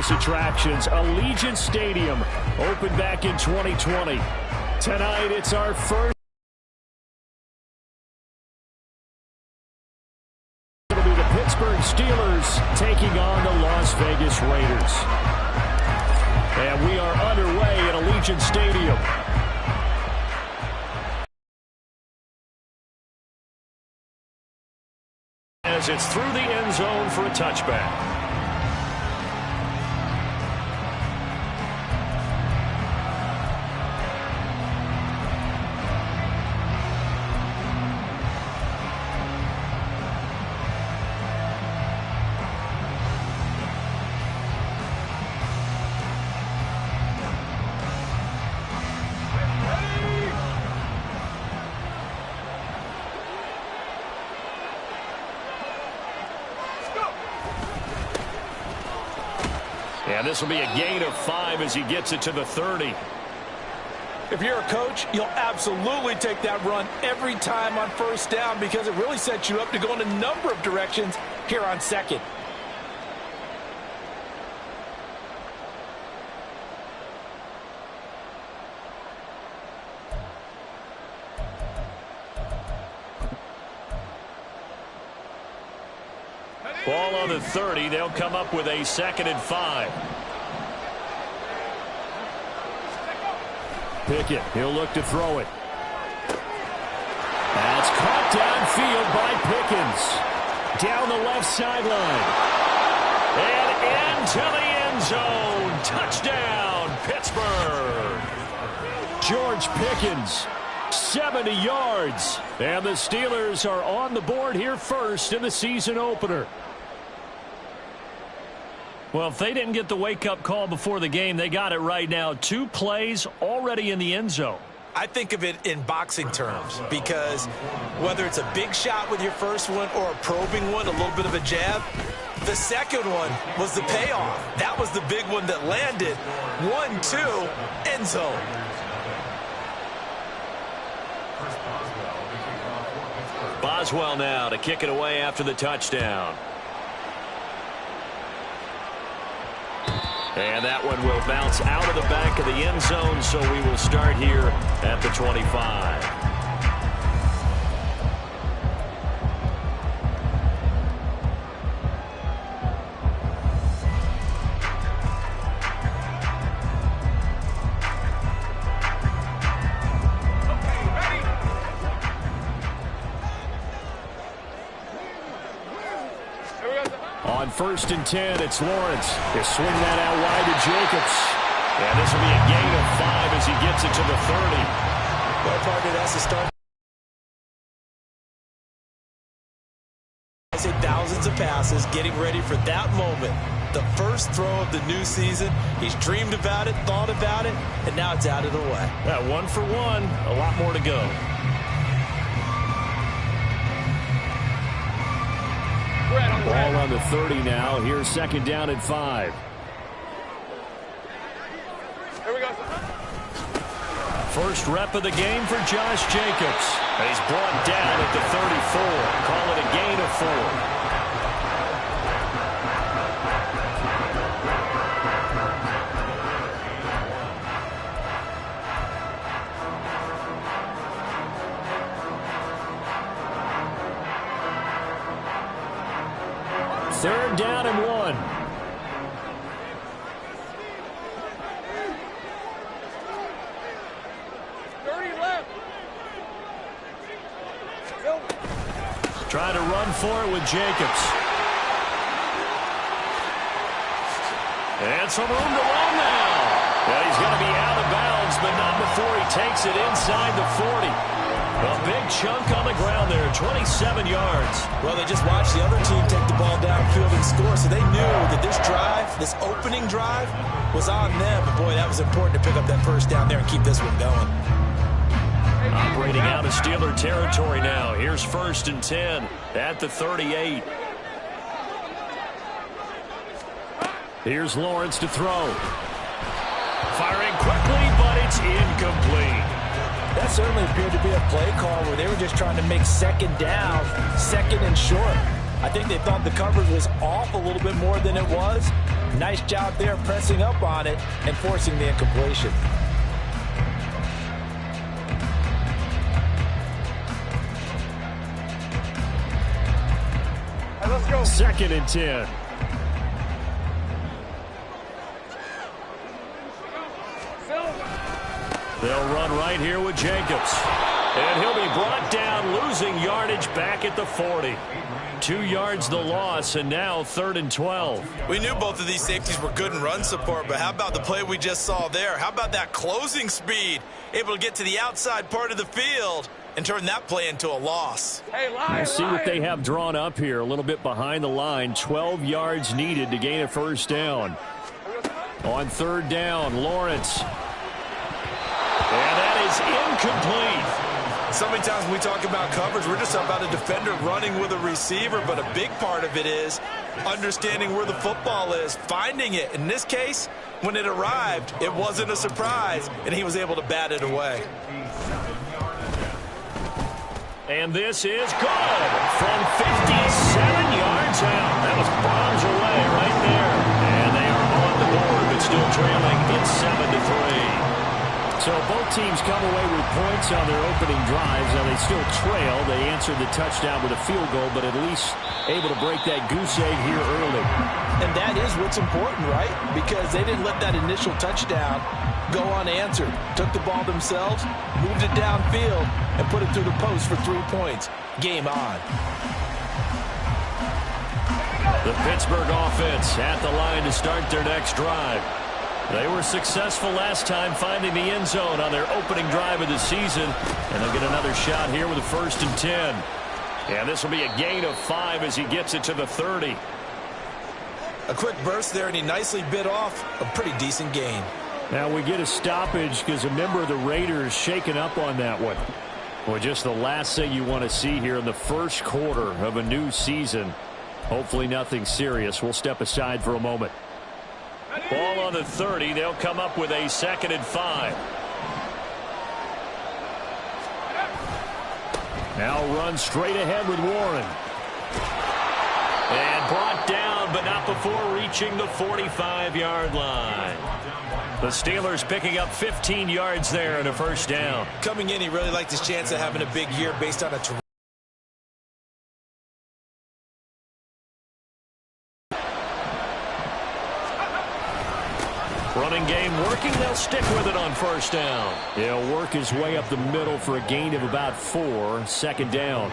tourist attractions, Allegiant Stadium, opened back in 2020. Tonight, it's our first. It'll be the Pittsburgh Steelers taking on the Las Vegas Raiders. And we are underway at Allegiant Stadium. As it's through the end zone for a touchback. And this will be a gain of 5 as he gets it to the 30. If you're a coach, you'll absolutely take that run every time on first down because it really sets you up to go in a number of directions here on second. Ball on the 30. They'll come up with a 2nd and 5. Pickett, he'll look to throw it. That's caught downfield by Pickens. Down the left sideline. And into the end zone. Touchdown, Pittsburgh. George Pickens, 70 yards. And the Steelers are on the board here first in the season opener. Well, if they didn't get the wake-up call before the game, they got it right now. 2 plays already in the end zone. I think of it in boxing terms because whether it's a big shot with your first one or a probing one, a little bit of a jab, the second one was the payoff. That was the big one that landed. 1-2, end zone. Boswell now to kick it away after the touchdown. And that one will bounce out of the back of the end zone, so we will start here at the 25. On 1st and 10, it's Lawrence. He'll swing that out wide to Jacobs. And this will be a gain of 5 as he gets it to the 30. Well, Parker, that's the start. I say thousands of passes, getting ready for that moment. The first throw of the new season. He's dreamed about it, thought about it, and now it's out of the way. Yeah, 1 for 1. A lot more to go. Ball on the 30 now. Here's 2nd down and 5. Here we go. First rep of the game for Josh Jacobs. And he's brought down at the 34. Call it a gain of 4. Third down and 1. Trying to run for it with Jacobs. And some room to run now. And he's going to be out of bounds, but not before he takes it inside the 40. A big chunk on the ground there, 27 yards. Well, they just watched the other team take the ball downfield and score, so they knew that this drive, this opening drive, was on them. But, boy, that was important to pick up that first down there and keep this one going. Operating out of Steeler territory now. Here's 1st and 10 at the 38. Here's Lawrence to throw. Firing quickly, but it's incomplete. That certainly appeared to be a play call where they were just trying to make 2nd down, 2nd and short. I think they thought the coverage was off a little bit more than it was. Nice job there pressing up on it and forcing the incompletion. Let's go. 2nd and 10. They'll run right here with Jacobs. And he'll be brought down, losing yardage back at the 40. 2 yards the loss, and now 3rd and 12. We knew both of these safeties were good in run support, but how about the play we just saw there? How about that closing speed? Able to get to the outside part of the field and turn that play into a loss. Let's see what they have drawn up here. A little bit behind the line. 12 yards needed to gain a 1st down. On 3rd down, Lawrence. And that is incomplete. So many times when we talk about coverage, we're just about a defender running with a receiver, but a big part of it is understanding where the football is, finding it. In this case, when it arrived, it wasn't a surprise, and he was able to bat it away. And this is good from 57 yards out. That was bombs away right there. And they are on the board, but still trailing in 7-3. So both teams come away with points on their opening drives. Now they still trail. They answered the touchdown with a field goal, but at least able to break that goose egg here early. And that is what's important, right? Because they didn't let that initial touchdown go unanswered. Took the ball themselves, moved it downfield, and put it through the post for 3 points. Game on. The Pittsburgh offense at the line to start their next drive. They were successful last time finding the end zone on their opening drive of the season. And they'll get another shot here with a 1st and 10. And this will be a gain of 5 as he gets it to the 30. A quick burst there, and he nicely bit off a pretty decent gain. Now we get a stoppage because a member of the Raiders shaken up on that one. Well, just the last thing you want to see here in the 1st quarter of a new season. Hopefully nothing serious. We'll step aside for a moment. Ball on the 30. They'll come up with a 2nd and 5. Now run straight ahead with Warren. And brought down, but not before reaching the 45-yard line. The Steelers picking up 15 yards there and a 1st down. Coming in, he really liked his chance of having a big year based on a running game working. They'll stick with it on 1st down. He'll work his way up the middle for a gain of about 4. 2nd down.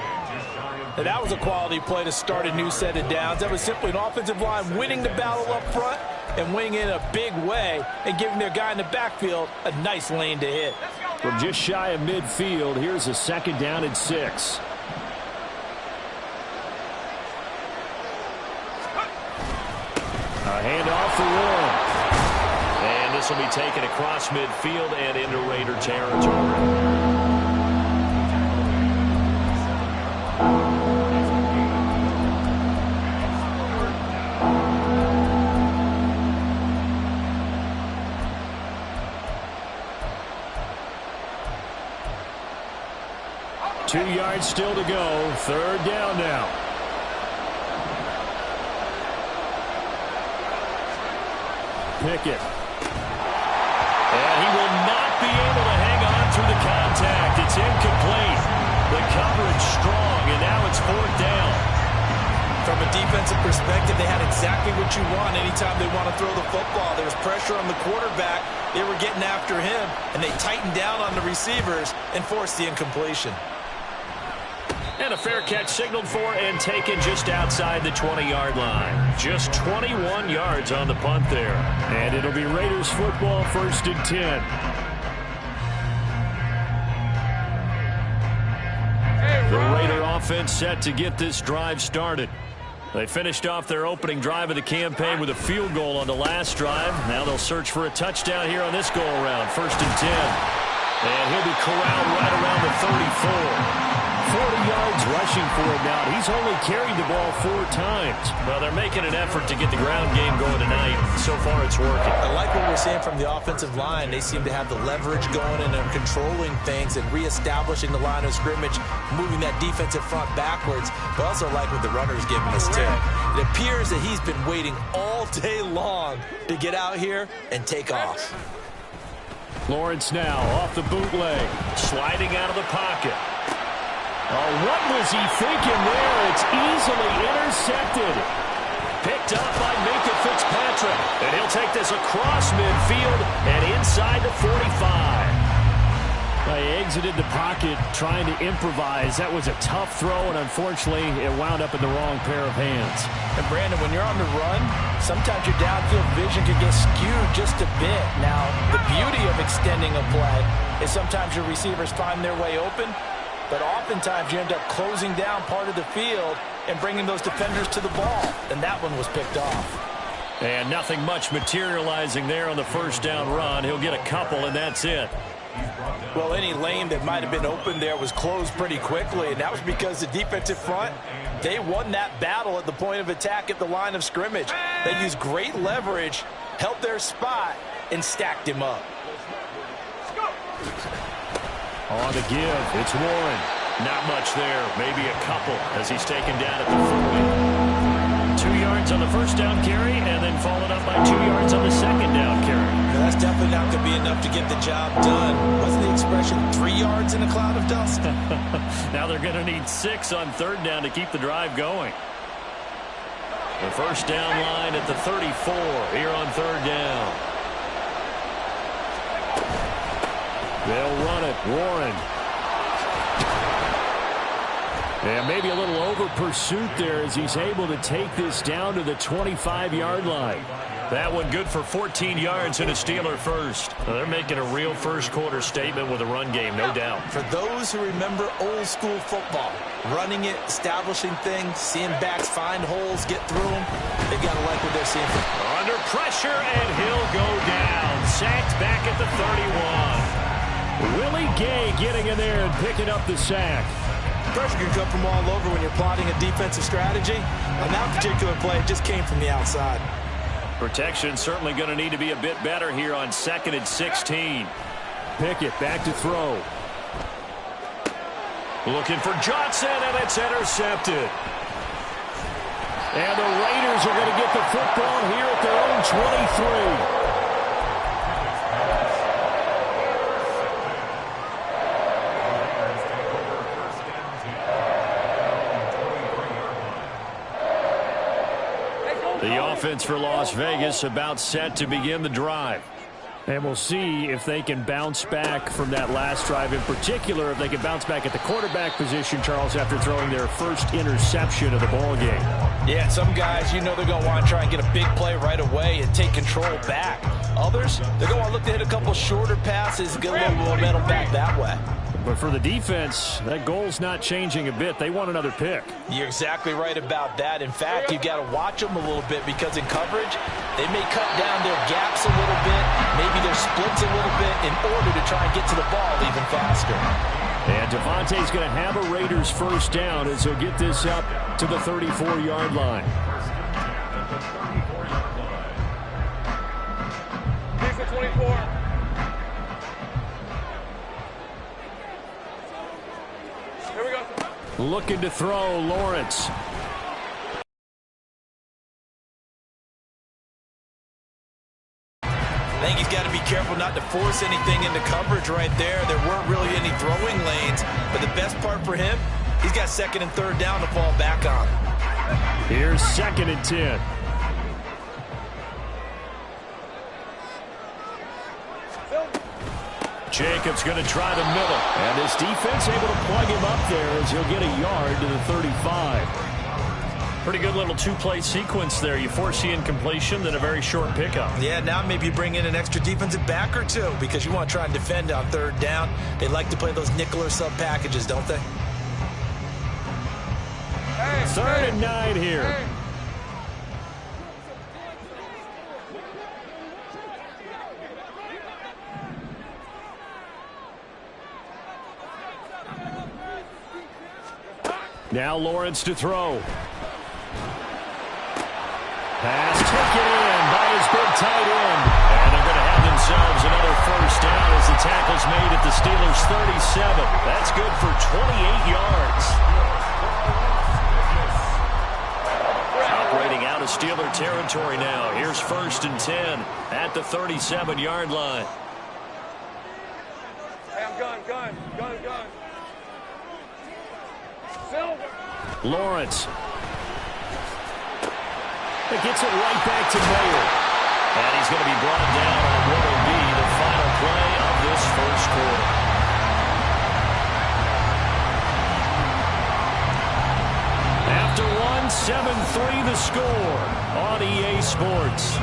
And that was a quality play to start a new set of downs. That was simply an offensive line winning the battle up front and winning in a big way and giving their guy in the backfield a nice lane to hit. From just shy of midfield, here's a 2nd down and 6. A handoff for Warren. And this will be taken across midfield and into Raider territory. Two yards still to go. 3rd down now. Pickett. And he will not be able to hang on through the contact. It's incomplete. The coverage strong, and now it's 4th down. From a defensive perspective, they had exactly what you want anytime they want to throw the football. There was pressure on the quarterback. They were getting after him, and they tightened down on the receivers and forced the incompletion. And a fair catch signaled for and taken just outside the 20-yard line. Just 21 yards on the punt there. And it'll be Raiders football, 1st and 10. The Raider offense set to get this drive started. They finished off their opening drive of the campaign with a field goal on the last drive. Now they'll search for a touchdown here on this go-around, 1st and 10. And he'll be corralled right around the 34. 40 yards rushing for him now. He's only carried the ball 4 times. Well, they're making an effort to get the ground game going tonight. So far, it's working. I like what we're seeing from the offensive line. They seem to have the leverage going and they're controlling things and reestablishing the line of scrimmage, moving that defensive front backwards. But also like what the runner's giving us, too. It appears that he's been waiting all day long to get out here and take off. Lawrence now off the bootleg. Sliding out of the pocket. Oh, what was he thinking there? It's easily intercepted. Picked up by Minka Fitzpatrick. And he'll take this across midfield and inside the 45. He exited the pocket trying to improvise. That was a tough throw, and unfortunately, it wound up in the wrong pair of hands. And Brandon, when you're on the run, sometimes your downfield vision can get skewed just a bit. Now, the beauty of extending a play is sometimes your receivers find their way open, but oftentimes you end up closing down part of the field and bringing those defenders to the ball, and that one was picked off. And nothing much materializing there on the first down run. He'll get a couple, and that's it. Well, any lane that might have been open there was closed pretty quickly, and that was because the defensive front, they won that battle at the point of attack at the line of scrimmage. They used great leverage, held their spot, and stacked him up. On the give, it's Warren. Not much there, maybe a couple as he's taken down at the 40. 2 yards on the first down carry, and then followed up by 2 yards on the second down carry. Now, that's definitely not going to be enough to get the job done. Wasn't the expression 3 yards in a cloud of dust? Now they're going to need 6 on third down to keep the drive going. The first down line at the 34 here on third down. They'll run it. Warren. And maybe a little over pursuit there as he's able to take this down to the 25-yard line. That one good for 14 yards and a Steeler first. Well, they're making a real first-quarter statement with a run game, no doubt. For those who remember old-school football, running it, establishing things, seeing backs find holes, get through them, they've got to like what they're seeing. Under pressure, and he'll go down. Sacked back at the 31. Willie Gay getting in there and picking up the sack. Pressure can come from all over when you're plotting a defensive strategy. On that particular play, it just came from the outside. Protection certainly going to need to be a bit better here on 2nd and 16. Pickett back to throw. Looking for Johnson, and it's intercepted. And the Raiders are going to get the football here at their own 23. The offense for Las Vegas about set to begin the drive. And we'll see if they can bounce back from that last drive. In particular, if they can bounce back at the quarterback position, Charles, after throwing their first interception of the ball game. Yeah, some guys, you know they're going to want to try and get a big play right away and take control back. Others, they're going to want to look to hit a couple shorter passes, get a little momentum back that way. But for the defense, that goal's not changing a bit. They want another pick. You're exactly right about that. In fact, you've got to watch them a little bit because in coverage, they may cut down their gaps a little bit, maybe their splits a little bit in order to try and get to the ball even faster. And Devontae's going to have a Raiders first down as he'll get this up to the 34-yard line. Here's the 24. Looking to throw, Lawrence. I think he's got to be careful not to force anything into coverage right there. There weren't really any throwing lanes, but the best part for him, he's got 2nd and 3rd down to fall back on. Here's 2nd and 10. Jacobs going to try the middle. And this defense able to plug him up there as he'll get a yard to the 35. Pretty good little two-play sequence there. You force the incompletion, then a very short pickup. Yeah, now maybe you bring in an extra defensive back or two because you want to try and defend on 3rd down. They like to play those nickel or sub packages, don't they? 3rd and 9 here. Now Lawrence to throw. Pass taken in by his big tight end. And they're going to have themselves another first down as the tackle's made at the Steelers' 37. That's good for 28 yards. Operating out of Steeler territory now. Here's 1st and 10 at the 37-yard line. Hey, I'm gun. Silver. Lawrence. It gets it right back to Mayer. And he's going to be brought down on what will be the final play of this first quarter. After 7-3 the score on EA Sports.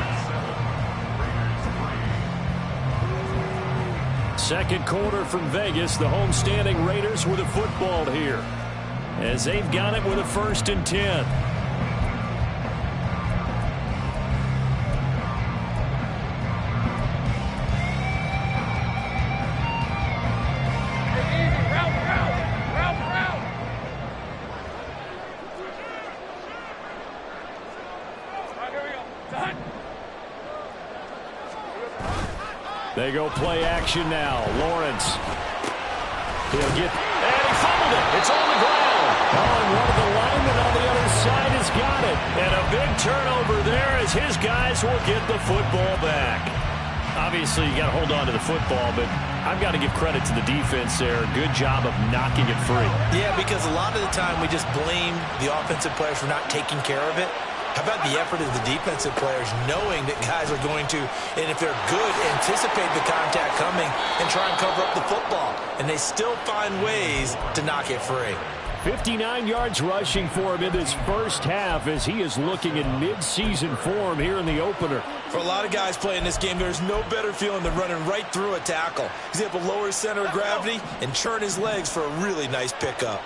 Second quarter from Vegas. The homestanding Raiders with a football here, as they've got it with a 1st and 10. They go play action now. Lawrence. He'll get, and he fumbled it. It's on the ground. Oh, and one of the linemen on the other side has got it. And a big turnover there as his guys will get the football back. Obviously, you got to hold on to the football, but I've got to give credit to the defense there. Good job of knocking it free. Yeah, because a lot of the time we just blame the offensive players for not taking care of it. How about the effort of the defensive players knowing that guys are going to, and if they're good, anticipate the contact coming and try and cover up the football. And they still find ways to knock it free. 59 yards rushing for him in this first half as he is looking in mid-season form here in the opener. For a lot of guys playing this game, there's no better feeling than running right through a tackle. He's able to lower his center of gravity and churn his legs for a really nice pickup.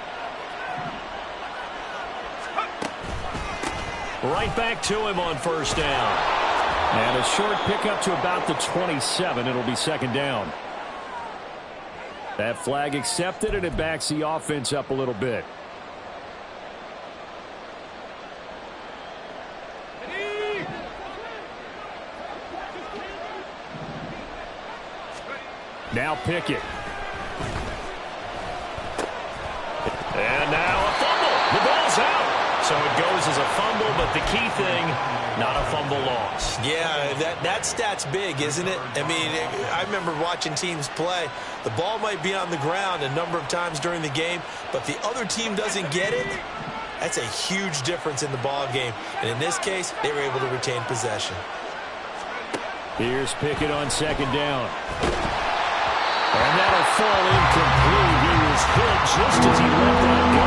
Right back to him on 1st down. And a short pickup to about the 27. It'll be 2nd down. That flag accepted, and it backs the offense up a little bit. Now Pickett. And now a fumble. The ball's out. So it goes as a fumble, but the key thing, not a fumble loss. Yeah, that stat's big, isn't it? I mean, I remember watching teams play. The ball might be on the ground a number of times during the game, but the other team doesn't get it. That's a huge difference in the ball game. And in this case, they were able to retain possession. Here's Pickett on 2nd down. And that'll fall incomplete. He was hit just as he let that go.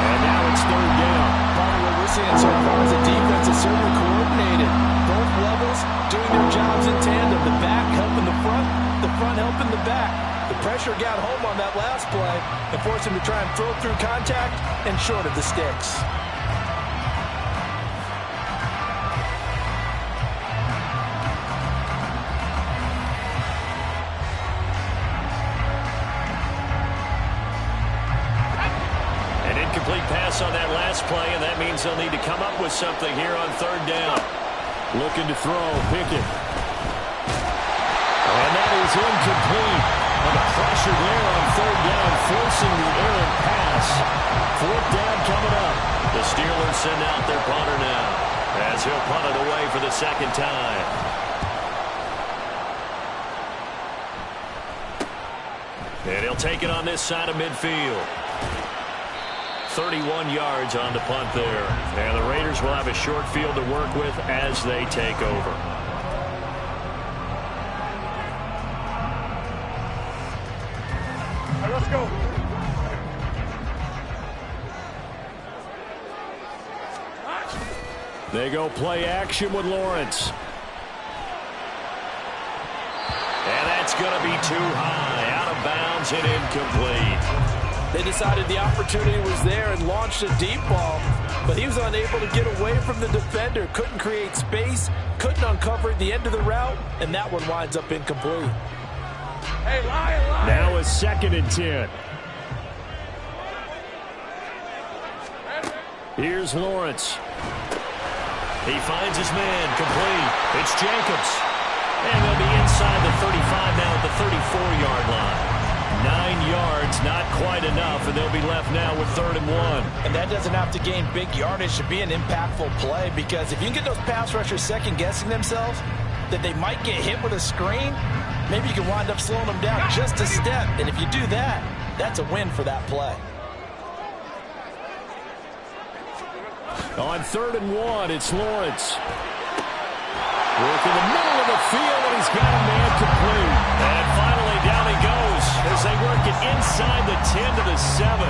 And now it's 3rd down. Probably what we're seeing so far is the defense is certainly coordinated. Both levels doing their jobs in tandem. The back helping the front helping the back. The pressure got home on that last play and forced him to try and throw through contact and short of the sticks. Incomplete pass on that last play, and that means they'll need to come up with something here on 3rd down. Looking to throw, Pickett. And that is incomplete. And the pressure there on 3rd down, forcing the errant pass. 4th down coming up. The Steelers send out their punter now, as he'll punt it away for the 2nd time. And he'll take it on this side of midfield. 31 yards on the punt there. And the Raiders will have a short field to work with as they take over. All right, let's go. They go play action with Lawrence. And that's going to be too high. Out of bounds and incomplete. They decided the opportunity was there and launched a deep ball, but he was unable to get away from the defender, couldn't create space, couldn't uncover the end of the route, and that one winds up incomplete. Hey, lion. Now a 2nd and 10. Here's Lawrence. He finds his man, complete. It's Jacobs. And they'll be inside the 35 now at the 34-yard line. 9 yards, not quite enough, and they'll be left now with 3rd and 1. And that doesn't have to gain big yardage to be an impactful play, because if you can get those pass rushers second-guessing themselves, that they might get hit with a screen, maybe you can wind up slowing them down just a step. And if you do that, that's a win for that play. On 3rd and 1, it's Lawrence. Work in the middle of the field, and he's got a man complete. And finally, down he goes as they work it inside the 10 to the 7.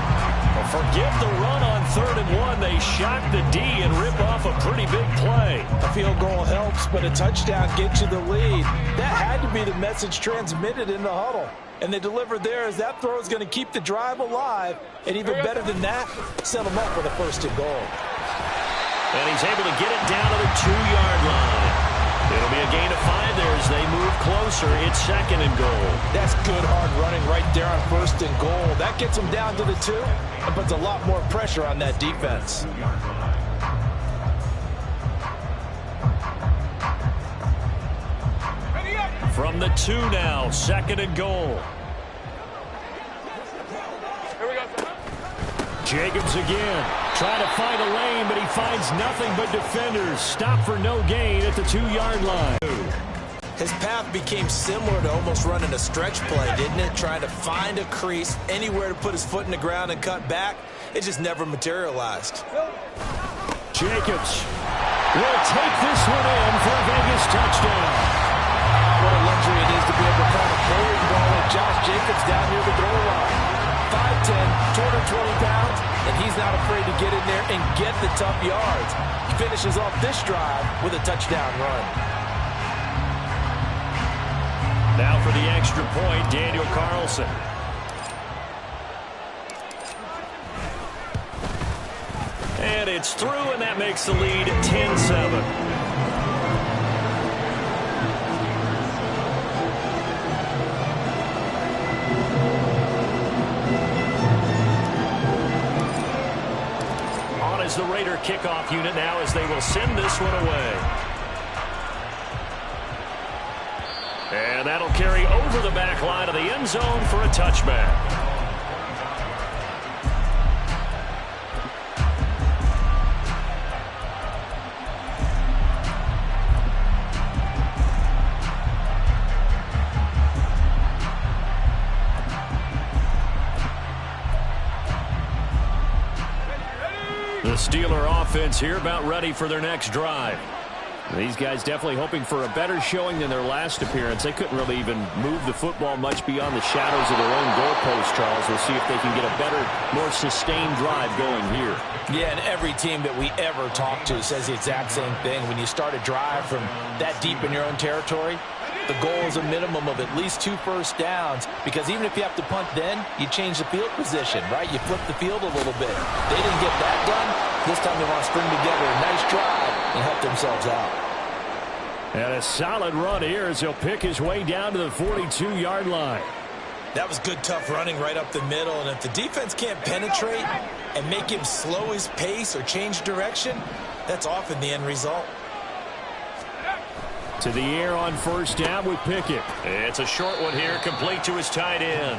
Well, forget the run on 3rd and 1. They shock the D and rip off a pretty big play. A field goal helps, but a touchdown gets you the lead. That had to be the message transmitted in the huddle. And they delivered there as that throw is going to keep the drive alive. And even better than that, set them up with a 1st and goal. And he's able to get it down to the 2-yard line. It'll be a gain of 5 there as they move closer. It's 2nd and goal. That's good hard running right there on 1st and goal. That gets them down to the 2 and puts a lot more pressure on that defense. From the 2 now, 2nd and goal. Here we go. Jacobs again, trying to find a lane, but he finds nothing but defenders. Stop for no gain at the 2-yard line. His path became similar to almost running a stretch play, didn't it? Trying to find a crease, anywhere to put his foot in the ground and cut back. It just never materialized. Jacobs will take this one in for a Vegas touchdown. What a luxury it is to be able to find a bowling ball like Josh Jacobs down near the goal line. 5'10", 220 pounds, and he's not afraid to get in there and get the tough yards. He finishes off this drive with a touchdown run. Now for the extra point, Daniel Carlson. And it's through, and that makes the lead 10-7. The Raider kickoff unit now as they will send this one away. And that'll carry over the back line of the end zone for a touchback. The Steeler offense here about ready for their next drive. These guys definitely hoping for a better showing than their last appearance. They couldn't really even move the football much beyond the shadows of their own goalpost, Charles. We'll see if they can get a better, more sustained drive going here. Yeah, and every team that we ever talk to says the exact same thing. When you start a drive from that deep in your own territory, the goal is a minimum of at least 2 first downs, because even if you have to punt then, you change the field position, right? You flip the field a little bit. They didn't get that done. This time they want to string together a nice drive and help themselves out. And a solid run here as he'll pick his way down to the 42-yard line. That was good, tough running right up the middle, and if the defense can't penetrate and make him slow his pace or change direction, that's often the end result. To the air on 1st down with Pickett. It's a short one here, complete to his tight end.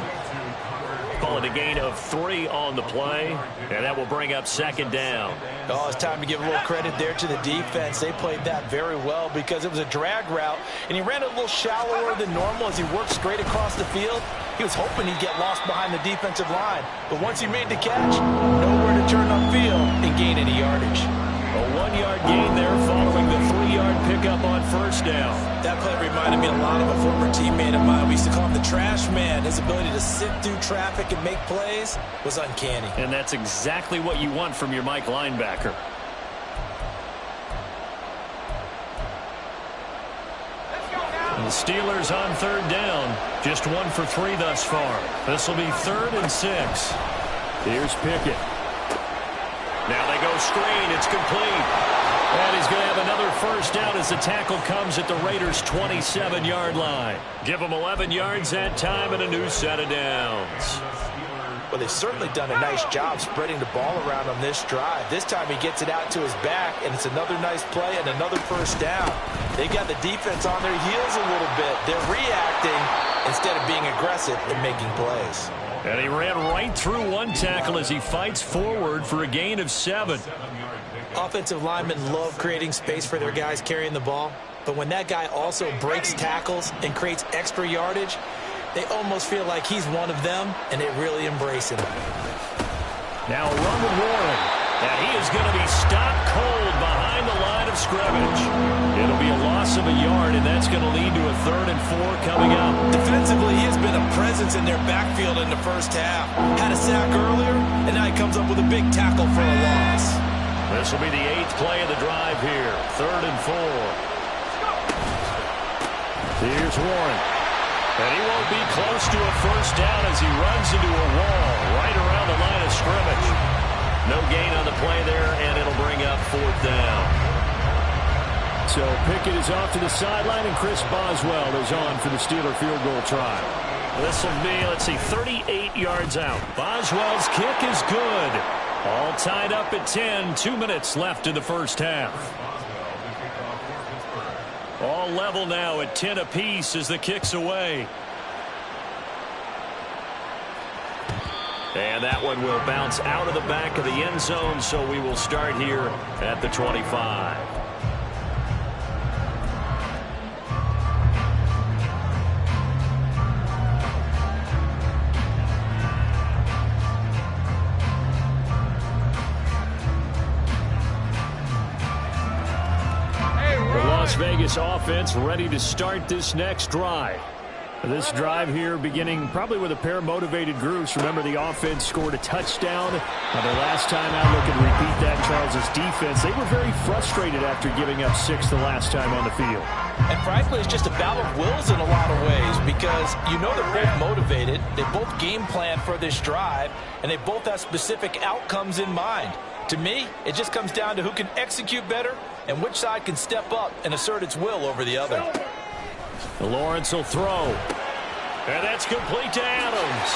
Call it a gain of 3 on the play, and that will bring up 2nd down. Oh, it's time to give a little credit there to the defense. They played that very well because it was a drag route, and he ran a little shallower than normal as he worked straight across the field. He was hoping he'd get lost behind the defensive line, but once he made the catch, nowhere to turn upfield and gain any yardage. A 1-yard gain there following the 3-yard pickup on 1st down. That play reminded me a lot of a former teammate of mine. We used to call him the trash man. His ability to sit through traffic and make plays was uncanny. And that's exactly what you want from your Mike linebacker. The Steelers on 3rd down. Just 1 for 3 thus far. This will be 3rd and 6. Here's Pickett. Now they go screen. It's complete. And he's going to have another 1st down as the tackle comes at the Raiders' 27-yard line. Give them 11 yards that time and a new set of downs. Well, they've certainly done a nice job spreading the ball around on this drive. This time he gets it out to his back, and it's another nice play and another first down. They got the defense on their heels a little bit. They're reacting instead of being aggressive and making plays. And he ran right through one tackle as he fights forward for a gain of 7. Offensive linemen love creating space for their guys carrying the ball, but when that guy also breaks tackles and creates extra yardage, they almost feel like he's one of them, and they really embrace him. Now a run with Warren, and he is going to be stopped cold behind the line of scrimmage. It'll be a loss of a yard, and that's going to lead to a 3rd and 4 coming up. Defensively, he has been a presence in their backfield in the first half. Had a sack earlier, and now he comes up with a big tackle for a loss. This will be the 8th play of the drive here, 3rd and 4. Here's Warren. And he won't be close to a first down as he runs into a wall right around the line of scrimmage. No gain on the play there, and it'll bring up 4th down. So Pickett is off to the sideline, and Chris Boswell is on for the Steeler field goal try. This will be, 38 yards out. Boswell's kick is good. All tied up at 10, 2 minutes left in the first half. All level now at 10 apiece as the kick's away. And that one will bounce out of the back of the end zone, so we will start here at the 25. Las Vegas offense ready to start this next drive. This drive here beginning probably with a pair of motivated groups. Remember, the offense scored a touchdown. Their last time out, looking to repeat that. Charles' defense, they were very frustrated after giving up 6 the last time on the field. And frankly, it's just a battle of wills in a lot of ways because you know they're both motivated. They both game plan for this drive, and they both have specific outcomes in mind. To me, it just comes down to who can execute better and which side can step up and assert its will over the other. Lawrence will throw. And that's complete to Adams.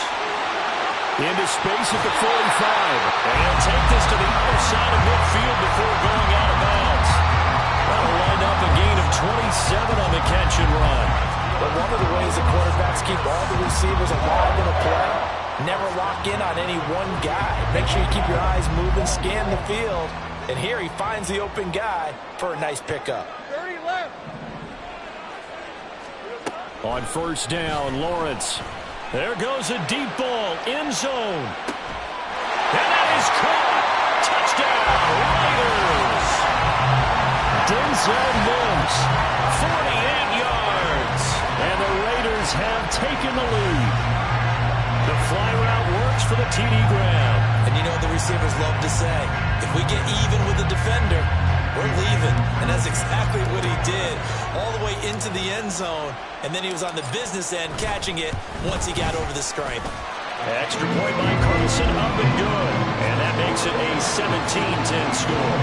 Into space at the 45. And he'll take this to the other side of midfield before going out of bounds. That'll wind up a gain of 27 on the catch and run. But one of the ways the quarterbacks keep all the receivers alive in a play, never lock in on any one guy. Make sure you keep your eyes moving, scan the field. And here he finds the open guy for a nice pickup. 30 left. On first down, Lawrence. There goes a deep ball, end zone. And that is caught. Touchdown, Raiders. Denzel Mims, 48 yards. And the Raiders have taken the lead. The fly route works for the TD grab. And you know the receivers love to say, if we get even with the defender, we're leaving. And that's exactly what he did, all the way into the end zone. And then he was on the business end catching it once he got over the stripe. Extra point by Carlson, up and good. And that makes it a 17-10 score.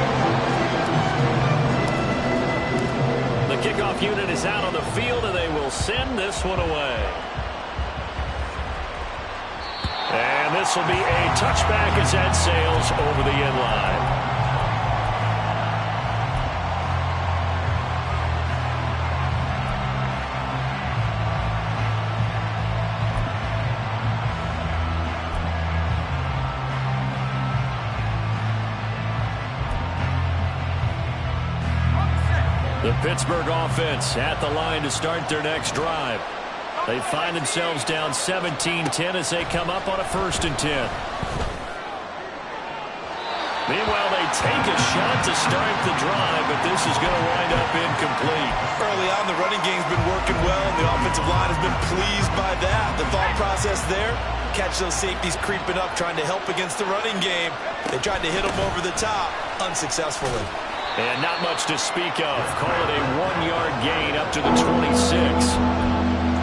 The kickoff unit is out on the field, and they will send this one away. And this will be a touchback as that sails over the end line. The Pittsburgh offense at the line to start their next drive. They find themselves down 17-10 as they come up on a 1st and 10. Meanwhile, they take a shot to start the drive, but this is going to wind up incomplete. Early on, the running game's been working well, and the offensive line has been pleased by that. The thought process there, catch those safeties creeping up, trying to help against the running game. They tried to hit them over the top, unsuccessfully. And not much to speak of. Call it a 1-yard gain up to the 26.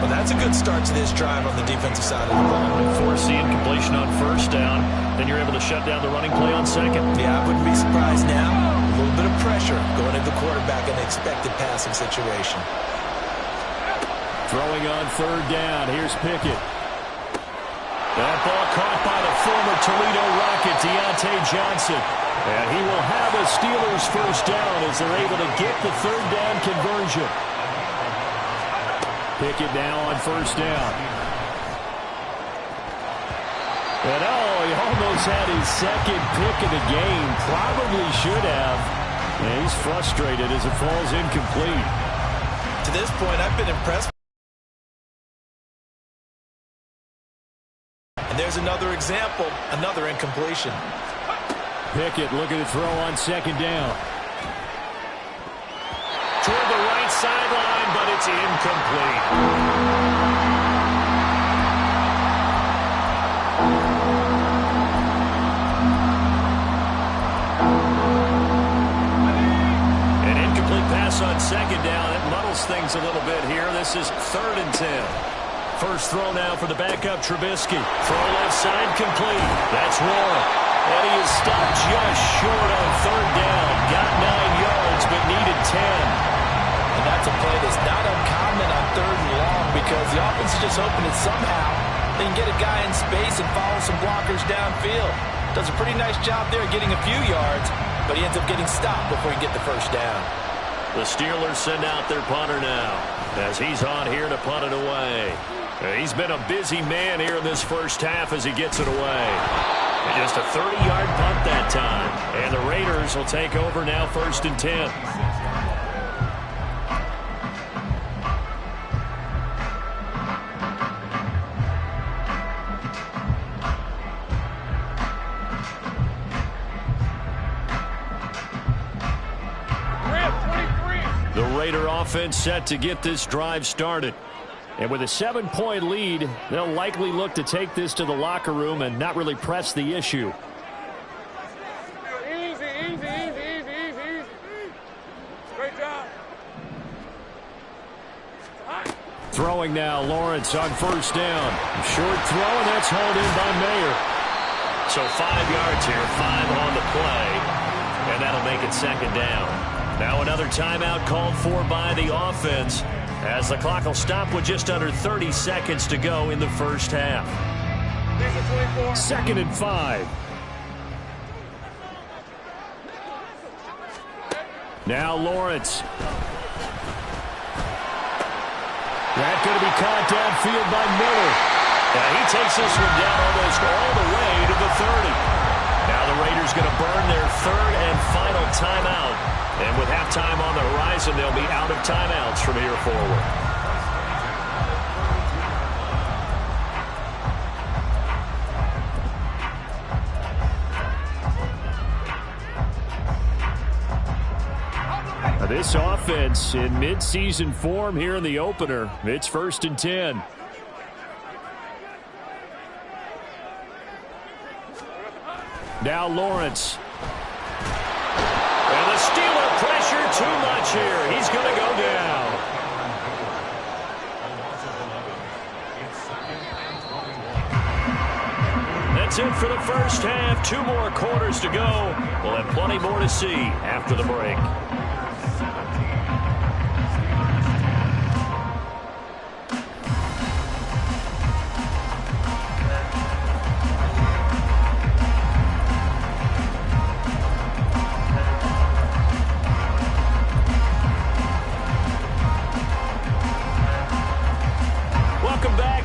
Well, that's a good start to this drive on the defensive side of the ball. Forcing completion on first down. Then you're able to shut down the running play on second. Yeah, I wouldn't be surprised now. A little bit of pressure going into the quarterback in an expected passing situation. Throwing on 3rd down. Here's Pickett. That ball caught by the former Toledo Rocket, Deontay Johnson. And he will have a Steelers first down as they're able to get the third down conversion. Pickett now on first down. And he almost had his second pick of the game. Probably should have. And he's frustrated as it falls incomplete. To this point, I've been impressed. And there's another example, another incompletion. Pickett looking to throw on second down. Toward the right sideline, but it's incomplete. An incomplete pass on second down. It muddles things a little bit here. This is 3rd and 10. First throw now for the backup Trubisky. Throw left side complete. That's Warren. And he is stopped just short on third down. Got 9 yards, but needed 10. And that's a play that's not uncommon on 3rd and long because the offense is just hoping that somehow they can get a guy in space and follow some blockers downfield. Does a pretty nice job there getting a few yards, but he ends up getting stopped before he can get the first down. The Steelers send out their punter now as he's on here to punt it away. He's been a busy man here in this first half as he gets it away. And just a 30-yard punt that time. And the Raiders will take over now 1st and 10. The Raider offense set to get this drive started. And with a 7-point lead, they'll likely look to take this to the locker room and not really press the issue. Easy. Great job. Throwing now, Lawrence on first down. Short throw, and that's hauled in by Mayer. So 5 yards here, 5 on the play. And that'll make it second down. Now another timeout called for by the offense, as the clock will stop with just under 30 seconds to go in the first half. 2nd and 5. Now Lawrence. That's going to be caught downfield by Miller. And he takes this one down almost all the way to the 30. Now the Raiders going to burn their 3rd and final timeout. And with halftime on the horizon, they'll be out of timeouts from here forward. Now this offense in midseason form here in the opener. It's 1st and 10. Now Lawrence. And the Steeler pressure too much here. He's going to go down. That's it for the first half. 2 more quarters to go. We'll have plenty more to see after the break.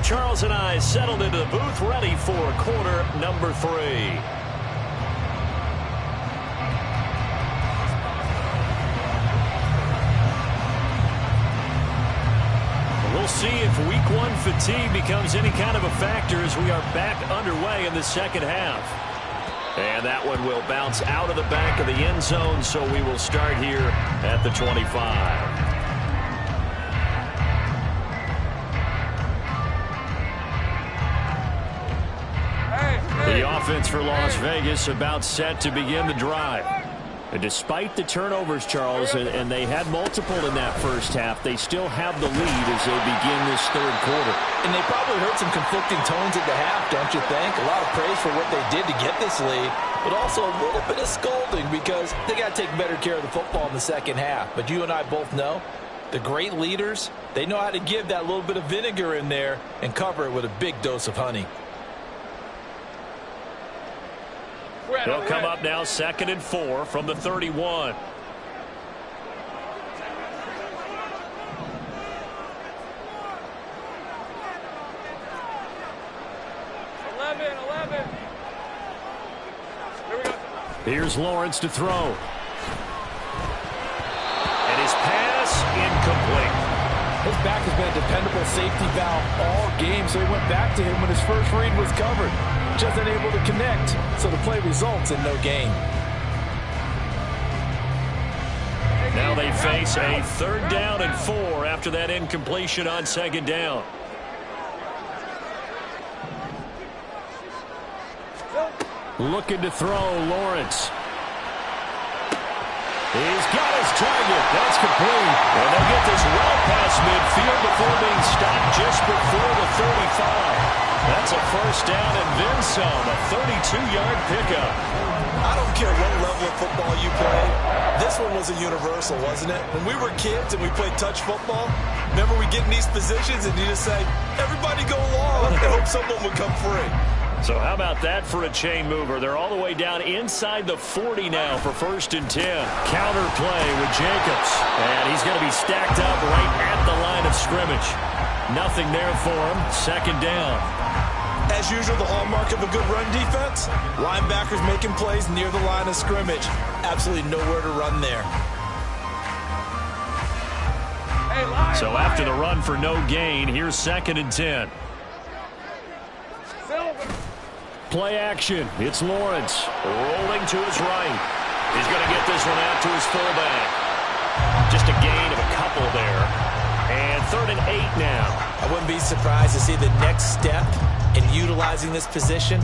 Charles and I settled into the booth, ready for quarter number 3. We'll see if week 1 fatigue becomes any kind of a factor as we are back underway in the second half. And that one will bounce out of the back of the end zone, so we will start here at the 25. The offense for Las Vegas about set to begin the drive. And despite the turnovers, Charles, and they had multiple in that first half, they still have the lead as they begin this 3rd quarter. And they probably heard some conflicting tones at the half, don't you think? A lot of praise for what they did to get this lead, but also a little bit of scolding because they got to take better care of the football in the second half. But you and I both know the great leaders, they know how to give that little bit of vinegar in there and cover it with a big dose of honey. They'll come up now 2nd and 4 from the 31. 11. Here we go. Here's Lawrence to throw. And his pass incomplete. His back has been a dependable safety valve all game, so he went back to him when his first read was covered. Just unable to connect, so the play results in no gain. Now they face a 3rd down and 4 after that incompletion on 2nd down. Looking to throw, Lawrence. He's got his target. That's complete. And they'll get this well past midfield before being stopped just before the 35. That's a 1st down and then some. A 32-yard pickup. I don't care what level of football you play. This one was a universal, wasn't it? When we were kids and we played touch football, remember we get in these positions and you just say, everybody go along and hope someone would come free. So how about that for a chain mover? They're all the way down inside the 40 now for 1st and 10. Counter play with Jacobs. And he's going to be stacked up right at the line of scrimmage. Nothing there for him. 2nd down. As usual, the hallmark of a good run defense, linebackers making plays near the line of scrimmage. Absolutely nowhere to run there. So after the run for no gain, here's 2nd and 10. Play action. It's Lawrence rolling to his right. He's going to get this one out to his fullback. Just a gain of a couple there. And 3rd and 8 now. I wouldn't be surprised to see the next step in utilizing this position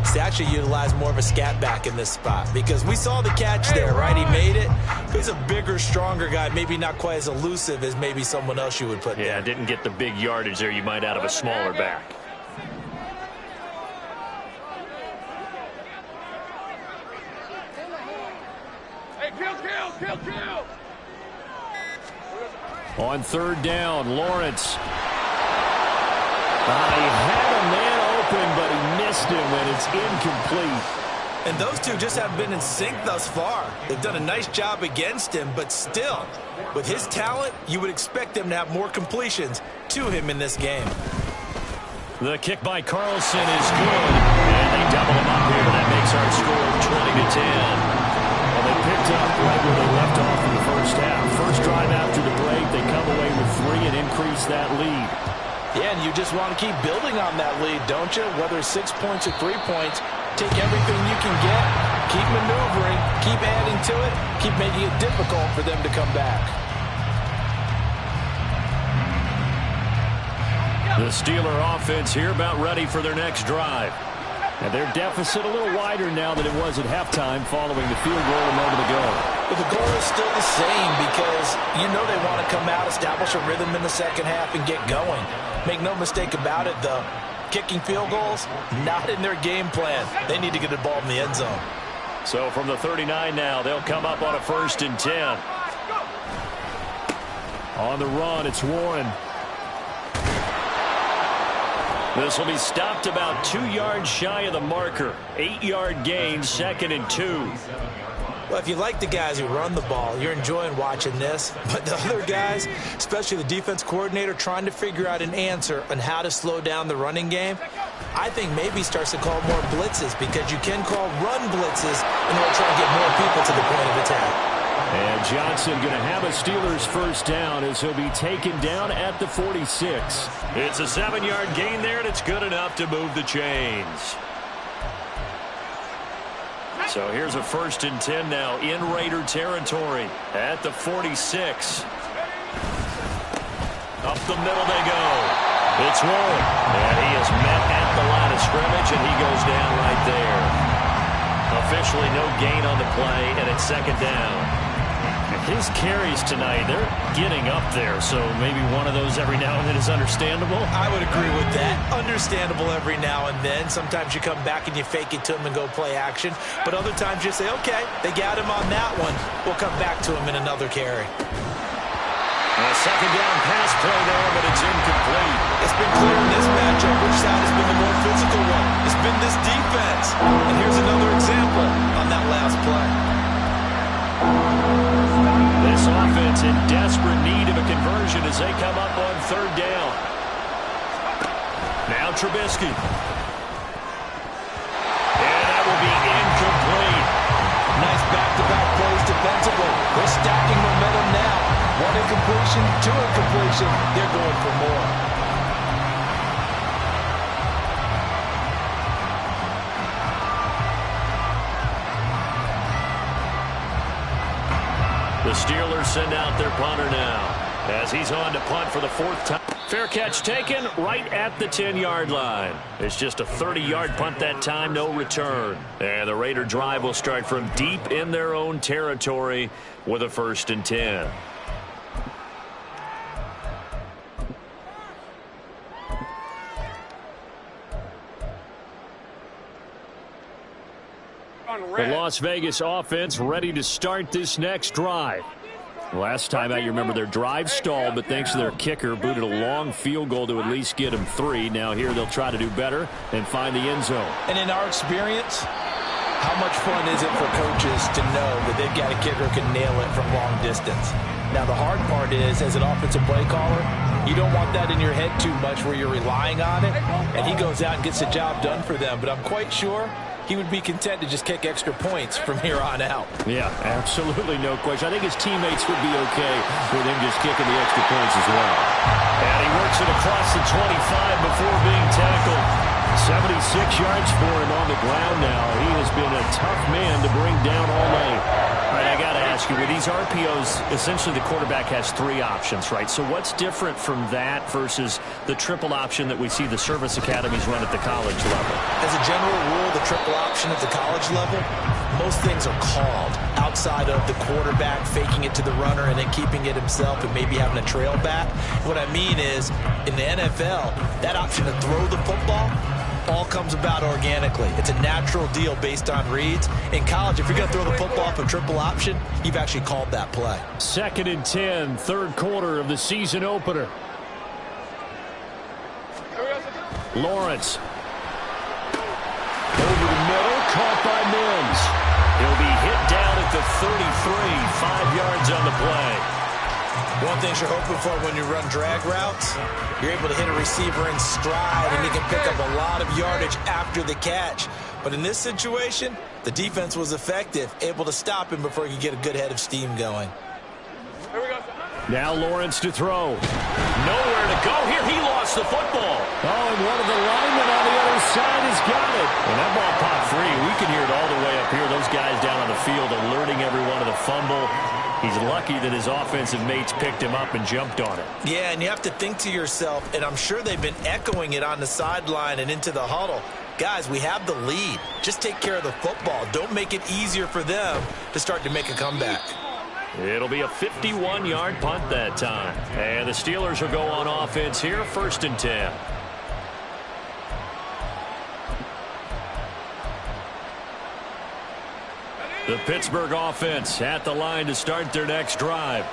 is to actually utilize more of a scat back in this spot, because we saw the catch there, right? He made it. He's a bigger, stronger guy, maybe not quite as elusive as maybe someone else you would put there. Yeah, didn't get the big yardage there you might out of a smaller back. Kill. On 3rd down, Lawrence. He had a man open, but he missed him, and it's incomplete. And those two just haven't been in sync thus far. They've done a nice job against him, but still, with his talent, you would expect him to have more completions to him in this game. The kick by Carlson is good, and they double him up here. That makes our score 20-10. Well, they picked up right where they left off in the first half. First drive after the break, they come away with 3 and increase that lead. Yeah, and you just want to keep building on that lead, don't you? Whether it's 6 points or 3 points, take everything you can get, keep maneuvering, keep adding to it, keep making it difficult for them to come back. The Steeler offense here about ready for their next drive. And their deficit a little wider now than it was at halftime following the field goal a moment ago. But the goal is still the same, because you know they want to come out, establish a rhythm in the second half, and get going. Make no mistake about it, though. Kicking field goals, not in their game plan. They need to get the ball in the end zone. So from the 39 now, they'll come up on a 1st and 10. On the run, it's Warren. This will be stopped about 2 yards shy of the marker. 8-yard gain, 2nd and 2. Well, if you like the guys who run the ball, you're enjoying watching this. But the other guys, especially the defense coordinator, trying to figure out an answer on how to slow down the running game, I think maybe starts to call more blitzes, because you can call run blitzes in order to try and get more people to the point of attack. And Johnson going to have a Steelers 1st down as he'll be taken down at the 46. It's a 7-yard gain there, and it's good enough to move the chains. So here's a 1st and 10 now in Raider territory at the 46. Up the middle they go. It's Warren. And he is met at the line of scrimmage, and he goes down right there. Officially no gain on the play, and it's 2nd down. His carries tonight, they're getting up there, so maybe one of those every now and then is understandable. I would agree with that. Understandable every now and then. Sometimes you come back and you fake it to him and go play action. But other times you say, okay, they got him on that one. We'll come back to him in another carry. A 2nd down pass play there, but it's incomplete. It's been clear in this matchup which side has been the more physical one. It's been this defense. And here's another example. pass play. This offense in desperate need of a conversion as they come up on third down. Now Trubisky. And that will be incomplete. Nice back-to-back plays defensively. They're stacking momentum now. One incompletion, two incompletion. They're going for more. The Steelers send out their punter now as he's on to punt for the fourth time. Fair catch taken right at the 10-yard line. It's just a 30-yard punt that time, no return. And the Raider drive will start from deep in their own territory with a 1st and 10. The Las Vegas offense ready to start this next drive. Last time out, you remember their drive stalled, but thanks to their kicker, booted a long field goal to at least get them 3. Now here they'll try to do better and find the end zone. And in our experience, how much fun is it for coaches to know that they've got a kicker who can nail it from long distance? Now the hard part is, as an offensive play caller, you don't want that in your head too much where you're relying on it, and he goes out and gets the job done for them. But I'm quite sure he would be content to just kick extra points from here on out. Yeah, absolutely no question. I think his teammates would be okay with him just kicking the extra points as well. And he works it across the 25 before being tackled. 76 yards for him on the ground now. He has been a tough man to bring down all night. All right, I got to ask you, with these RPOs, essentially the quarterback has 3 options, right? So what's different from that versus the triple option that we see the service academies run at the college level? As a general rule, the triple option at the college level, most things are called outside of the quarterback faking it to the runner and then keeping it himself and maybe having a trail back. What I mean is, in the NFL, that option to throw the football all comes about organically. It's a natural deal based on reads. In college, if you're going to throw the football off a triple option, you've actually called that play. 2nd and 10, third quarter of the season opener. Lawrence. Over the middle, caught by Mims. He'll be hit down at the 33, 5 yards on the play. One thing you're hoping for when you run drag routes, you're able to hit a receiver in stride and he can pick up a lot of yardage after the catch. But in this situation, the defense was effective, able to stop him before he could get a good head of steam going. Now Lawrence to throw. Nowhere to go here. He lost the football. Oh, and one of the linemen on the other side has got it. And that ball popped free. We can hear it all the way up here. Those guys down on the field alerting everyone of the fumble. He's lucky that his offensive mates picked him up and jumped on it. Yeah, and you have to think to yourself, and I'm sure they've been echoing it on the sideline and into the huddle. Guys, we have the lead. Just take care of the football. Don't make it easier for them to start to make a comeback. It'll be a 51-yard punt that time. And the Steelers will go on offense here, 1st and 10. The Pittsburgh offense at the line to start their next drive.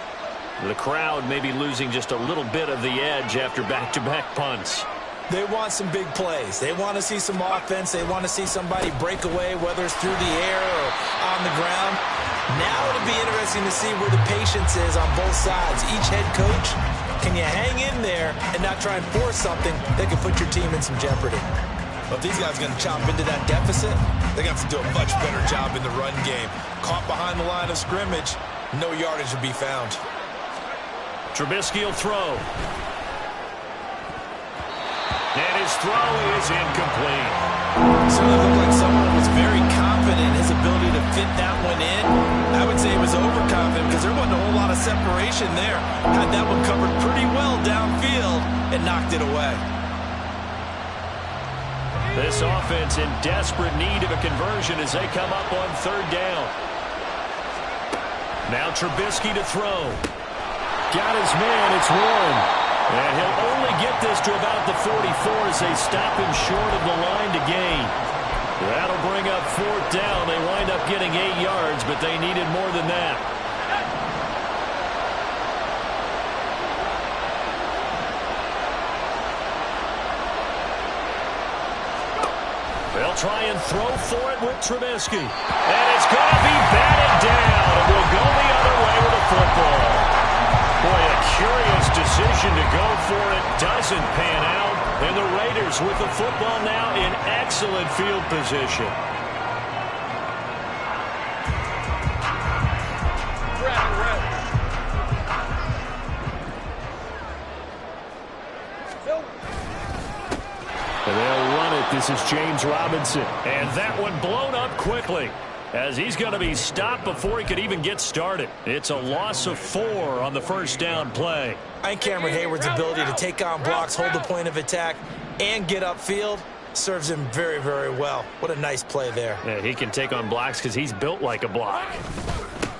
The crowd may be losing just a little bit of the edge after back-to-back punts. They want some big plays. They want to see some offense. They want to see somebody break away, whether it's through the air or on the ground. Now it'll be interesting to see where the patience is on both sides. Each head coach, can you hang in there and not try and force something that could put your team in some jeopardy? But if these guys are going to chop into that deficit, they're going to have to do a much better job in the run game. Caught behind the line of scrimmage, no yardage will be found. Trubisky will throw. And his throw is incomplete. Certainly looked like someone was very confident in his ability to fit that one in. I would say he was overconfident because there wasn't a whole lot of separation there. Had that one covered pretty well downfield and knocked it away. This offense in desperate need of a conversion as they come up on third down. Now Trubisky to throw. Got his man, it's Warren. And he'll only get this to about the 44 as they stop him short of the line to gain. That'll bring up 4th down. They wind up getting 8 yards, but they needed more than that. They'll try and throw for it with Trubisky. And it's going to be batted down. It will go the other way with the football. Boy, a curious decision to go for it. Doesn't pan out. And the Raiders with the football now in excellent field position. And they'll run it. This is James Robinson. And that one blown up quickly, as he's going to be stopped before he could even get started. It's a loss of 4 on the first down play. I think Cameron Hayward's ability to take on blocks, hold the point of attack, and get upfield serves him very, very well. What a nice play there. Yeah, he can take on blocks because he's built like a block.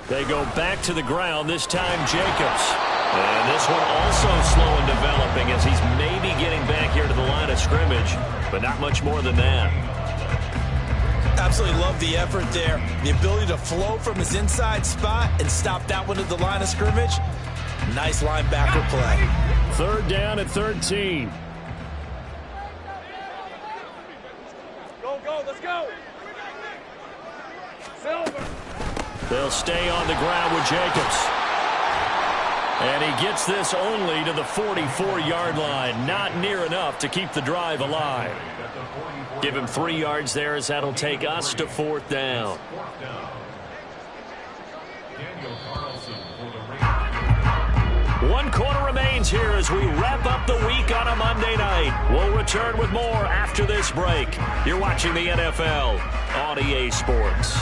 They go back to the ground, this time Jacobs. And this one also slow in developing as he's maybe getting back here to the line of scrimmage, but not much more than that. Absolutely love the effort there. The ability to flow from his inside spot and stop that one at the line of scrimmage. Nice linebacker play. Third down at 13. Go, let's go. Silver. They'll stay on the ground with Jacobs. And he gets this only to the 44-yard line. Not near enough to keep the drive alive. Give him 3 yards there, as that'll take us to 4th down. One quarter remains here as we wrap up the week on a Monday night. We'll return with more after this break. You're watching the NFL on EA Sports.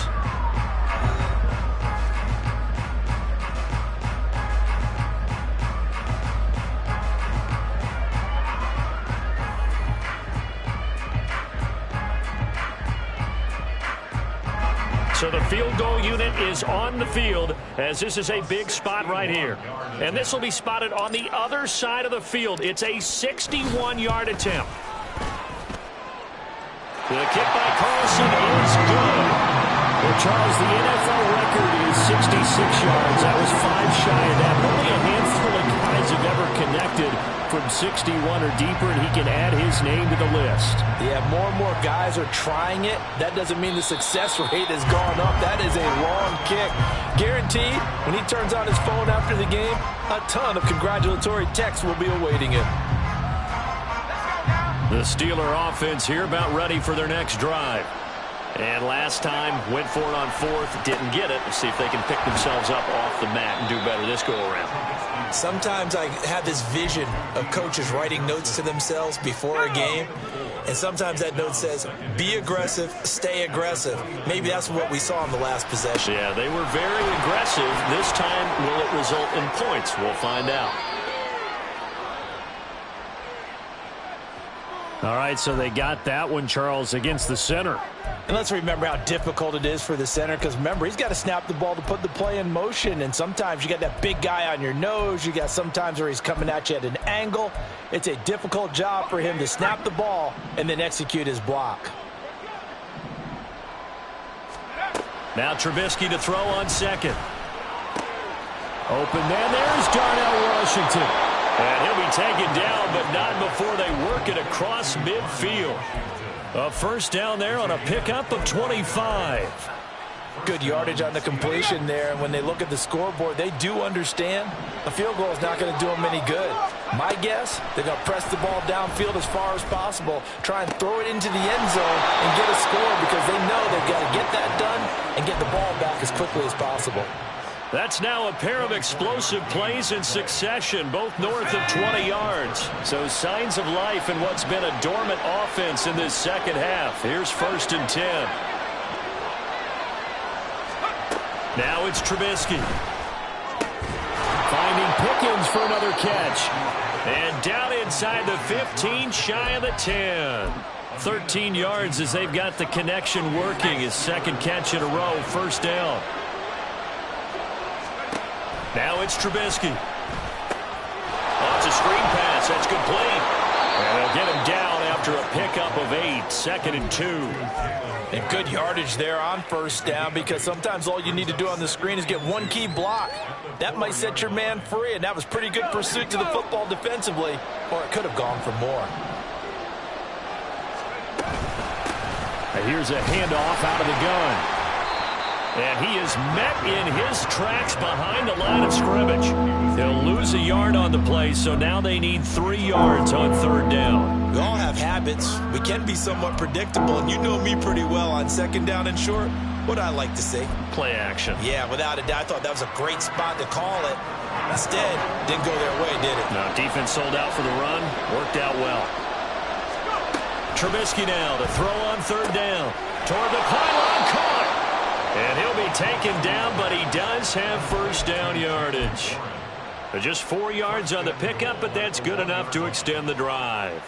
So the field goal unit is on the field, as this is a big spot right here. And this will be spotted on the other side of the field. It's a 61-yard attempt. The kick by Carlson is good. Well, Charles, the NFL record is 66 yards. That was 5 shy of that. Only a handful of guys have ever connected from 61 or deeper, and he can add his name to the list. Yeah, more and more guys are trying it. That doesn't mean the success rate has gone up. That is a long kick. Guaranteed, when he turns on his phone after the game, a ton of congratulatory texts will be awaiting him. The Steeler offense here about ready for their next drive. And last time, went for it on 4th, didn't get it. Let's see if they can pick themselves up off the mat and do better this go-around. Sometimes I have this vision of coaches writing notes to themselves before a game, and sometimes that note says, be aggressive, stay aggressive. Maybe that's what we saw in the last possession. Yeah, they were very aggressive. This time, will it result in points? We'll find out. All right, so they got that one, Charles, against the center. And let's remember how difficult it is for the center, because remember, he's got to snap the ball to put the play in motion, and sometimes you got that big guy on your nose. You got sometimes where he's coming at you at an angle. It's a difficult job for him to snap the ball and then execute his block. Now Trubisky to throw on second. Open man, there's Darnell Washington. And he'll be taken down, but not before they work it across midfield. A first down there on a pickup of 25. Good yardage on the completion there. And when they look at the scoreboard, they do understand a field goal is not going to do them any good. My guess, they're going to press the ball downfield as far as possible, try and throw it into the end zone and get a score, because they know they've got to get that done and get the ball back as quickly as possible. That's now a pair of explosive plays in succession, both north of 20 yards. So signs of life in what's been a dormant offense in this second half. Here's 1st and 10. Now it's Trubisky. Finding Pickens for another catch. And down inside the 15, shy of the 10. 13 yards as they've got the connection working. His second catch in a row, first down. Now it's Trubisky. Oh, it's a screen pass. That's complete. And they'll get him down after a pickup of 8. 2nd and 2. And good yardage there on first down, because sometimes all you need to do on the screen is get one key block. That might set your man free, and that was pretty good pursuit to the football defensively, or it could have gone for more. And here's a handoff out of the gun. And he is met in his tracks behind the line of scrimmage. He'll lose a yard on the play, so now they need 3 yards on 3rd down. We all have habits. We can be somewhat predictable, and you know me pretty well on 2nd down and short. What I like to say? Play action. Yeah, without a doubt. I thought that was a great spot to call it. Instead, didn't go their way, did it? No, defense sold out for the run. Worked out well. Trubisky now to throw on 3rd down. Toward the pylon, caught. And he'll be taken down, but he does have 1st down yardage. Just 4 yards on the pickup, but that's good enough to extend the drive.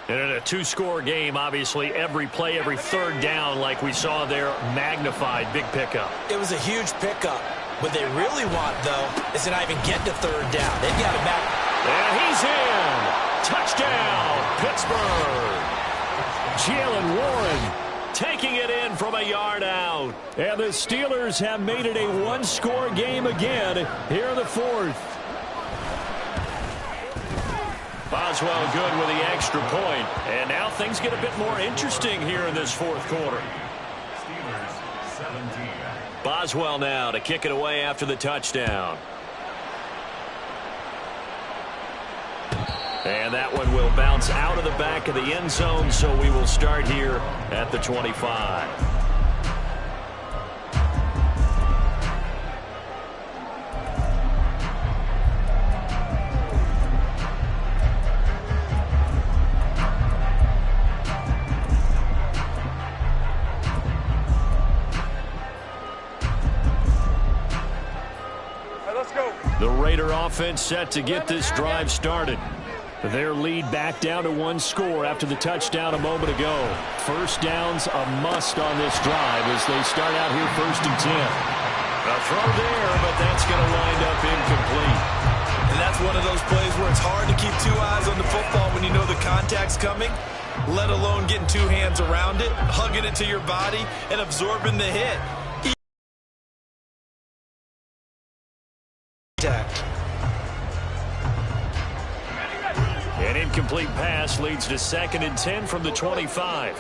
And in a 2-score game, obviously, every play, every 3rd down, like we saw there, magnified. Big pickup. It was a huge pickup. What they really want, though, is to not even get to 3rd down. They've got it back. And he's in. Touchdown, Pittsburgh. Jalen Warren taking it in from a yard out. And the Steelers have made it a 1-score game again here in the 4th. Boswell good with the extra point. And now things get a bit more interesting here in this 4th quarter. Boswell now to kick it away after the touchdown. And that one will bounce out of the back of the end zone, so we will start here at the 25. Let's go. The Raider offense set to get this drive started. Their lead back down to 1 score after the touchdown a moment ago. 1st down's a must on this drive as they start out here 1st and 10. A throw there, but that's going to wind up incomplete. And that's one of those plays where it's hard to keep 2 eyes on the football when you know the contact's coming, let alone getting 2 hands around it, hugging it to your body, and absorbing the hit. An incomplete pass leads to 2nd and 10 from the 25.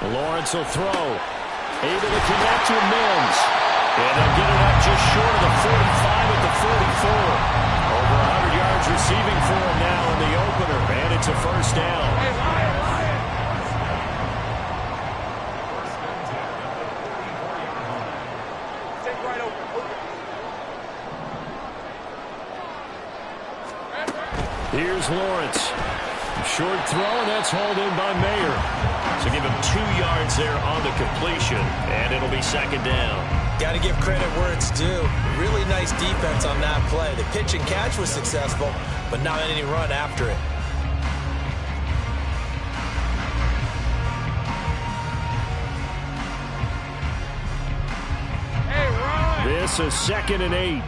Lawrence will throw. Able to connect with Mims. And they'll get it up just short of the 45 at the 44. Over 100 yards receiving for him now in the opener. And it's a 1st down. Hey, Lion. Take right over. Here's Lawrence. Short throw, and that's hauled in by Mayer. So give him 2 yards there on the completion, and it'll be 2nd down. Got to give credit where it's due. Really nice defense on that play. The pitch and catch was successful, but not any run after it. Hey, run. This is 2nd and 8.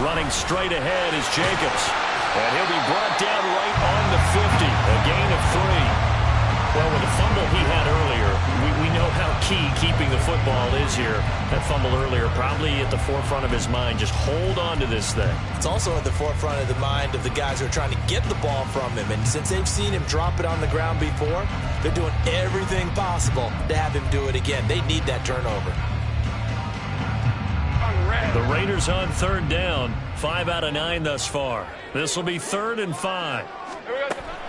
Running straight ahead is Jacobs. And he'll be brought down right on the 50. A gain of 3. Well, with the fumble he had earlier, we know how key keeping the football is here. That fumble earlier probably at the forefront of his mind. Just hold on to this thing. It's also at the forefront of the mind of the guys who are trying to get the ball from him. And since they've seen him drop it on the ground before, they're doing everything possible to have him do it again. They need that turnover. The Raiders on 3rd down. 5 out of 9 thus far. This will be 3rd and 5.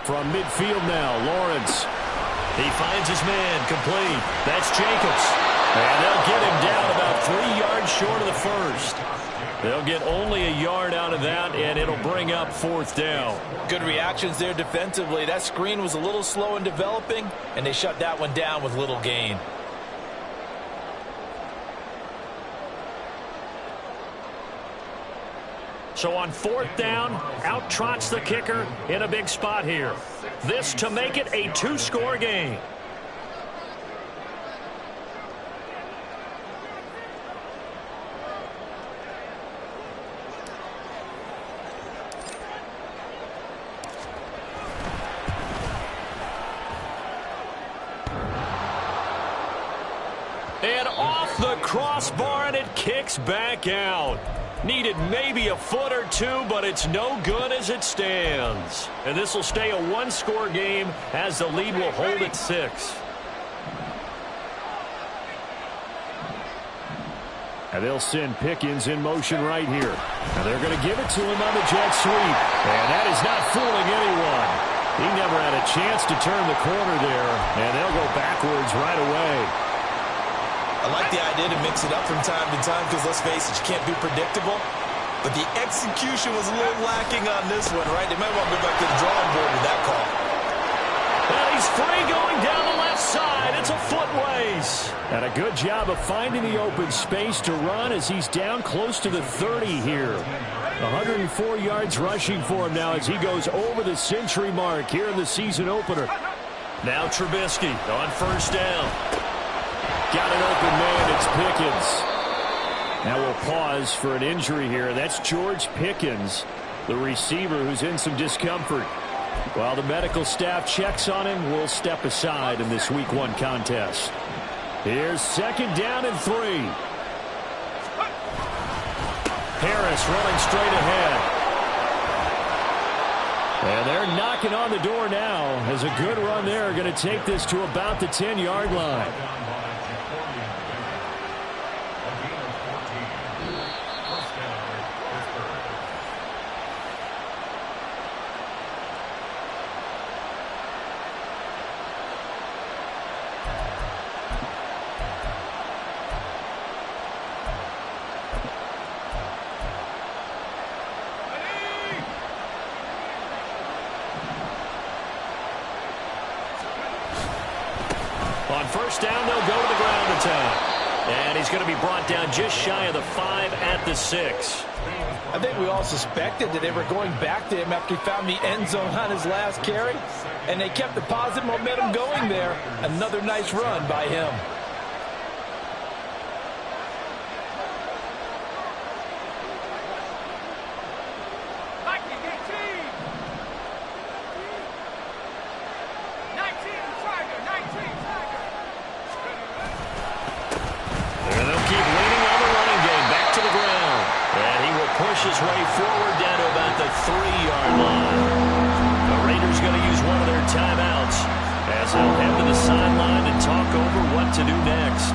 From midfield now, Lawrence. He finds his man, complete. That's Jacobs. And they'll get him down about 3 yards short of the 1st. They'll get only a yard out of that, and it'll bring up 4th down. Good reactions there defensively. That screen was a little slow in developing, and they shut that one down with little gain. So on 4th down, out trots the kicker in a big spot here. This to make it a 2-score game. And off the crossbar, and it kicks back out. Needed maybe a foot or two, but it's no good as it stands. And this will stay a one-score game as the lead will hold at 6. And they'll send Pickens in motion right here. And they're going to give it to him on the jet sweep. And that is not fooling anyone. He never had a chance to turn the corner there. And they'll go backwards right away. I like the idea to mix it up from time to time because, let's face it, you can't be predictable. But the execution was a little lacking on this one, right? They might want to go back to the drawing board with that call. And he's free going down the left side. It's a foot race. And a good job of finding the open space to run as he's down close to the 30 here. 104 yards rushing for him now as he goes over the century mark here in the season opener. Now Trubisky on first down. Got an open man. It's Pickens. Now we'll pause for an injury here. That's George Pickens, the receiver who's in some discomfort. While the medical staff checks on him, we'll step aside in this Week 1 contest. Here's second down and 3. Harris running straight ahead. And they're knocking on the door now as a good run there. Going to take this to about the 10-yard line. On first down, they'll go to the ground attack. And he's going to be brought down just shy of the 5 at the 6. I think we all suspected that they were going back to him after he found the end zone on his last carry. And they kept the positive momentum going there. Another nice run by him. His way forward down to about the 3-yard line. The Raiders going to use one of their timeouts as they'll head to the sideline and talk over what to do next.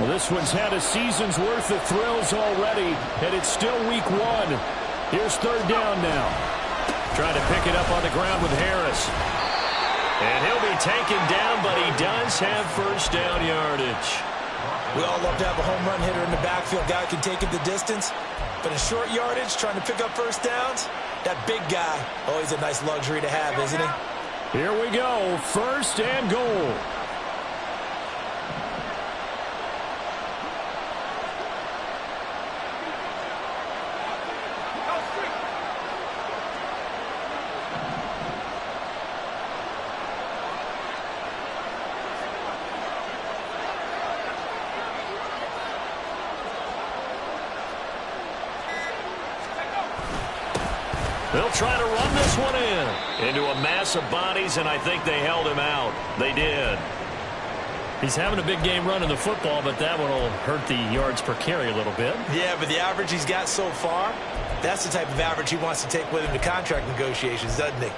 Well, this one's had a season's worth of thrills already, and it's still Week 1. Here's third down now. Trying to pick it up on the ground with Harris. And he'll be taken down, but he does have first down yardage. We all love to have a home run hitter in the backfield. Guy can take it the distance. But in short yardage, trying to pick up first downs, that big guy, always a nice luxury to have, isn't he? Here we go, first and goal. They'll try to run this one into a mass of bodies, and I think they held him out. They did. He's having a big game running the football, but that one will hurt the yards per carry a little bit. Yeah, but the average he's got so far, that's the type of average he wants to take with him to contract negotiations, doesn't he?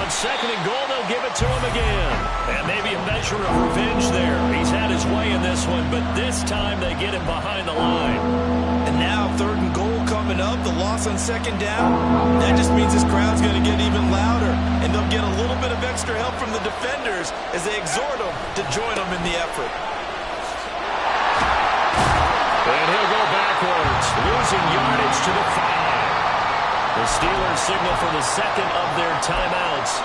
Second and goal, they'll give it to him again. And maybe a measure of revenge there. He's had his way in this one, but this time they get him behind the line. And now third and goal coming up, the loss on second down. That just means this crowd's going to get even louder, and they'll get a little bit of extra help from the defenders as they exhort them to join them in the effort. And he'll go backwards, losing yardage to the 5. The Steelers signal for the second of their timeouts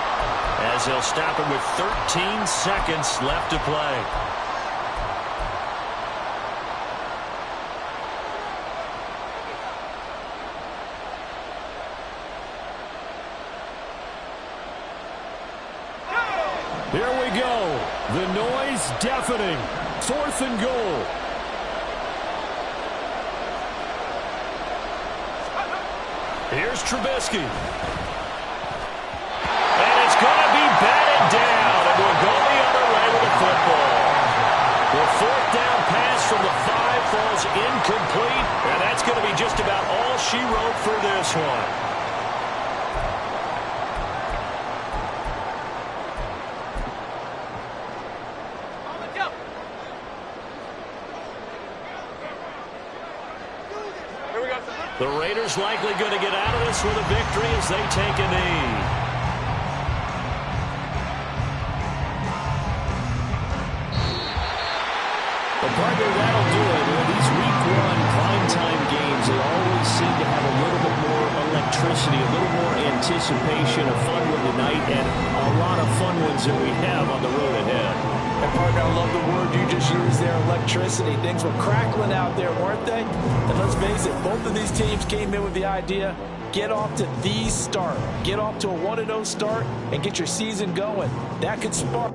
as they'll stop it with 13 seconds left to play. Here we go. The noise deafening. 4th and goal. Here's Trubisky. And it's going to be batted down. And we'll go the other way with the football. The 4th down pass from the 5 falls incomplete. And that's going to be just about all she wrote for this one. The Raiders likely going to get out of this with a victory as they take a knee. But partner, that'll do it. These week 1 primetime games, they always seem to have a little bit more electricity, a little more anticipation, a fun one tonight, and a lot of fun ones that we have on the road ahead. And partner, I love the word you just used there, electricity. Things were crackling out there, weren't they? And let's face it, both of these teams came in with the idea, get off to the start. Get off to a 1-0 start and get your season going. That could spark.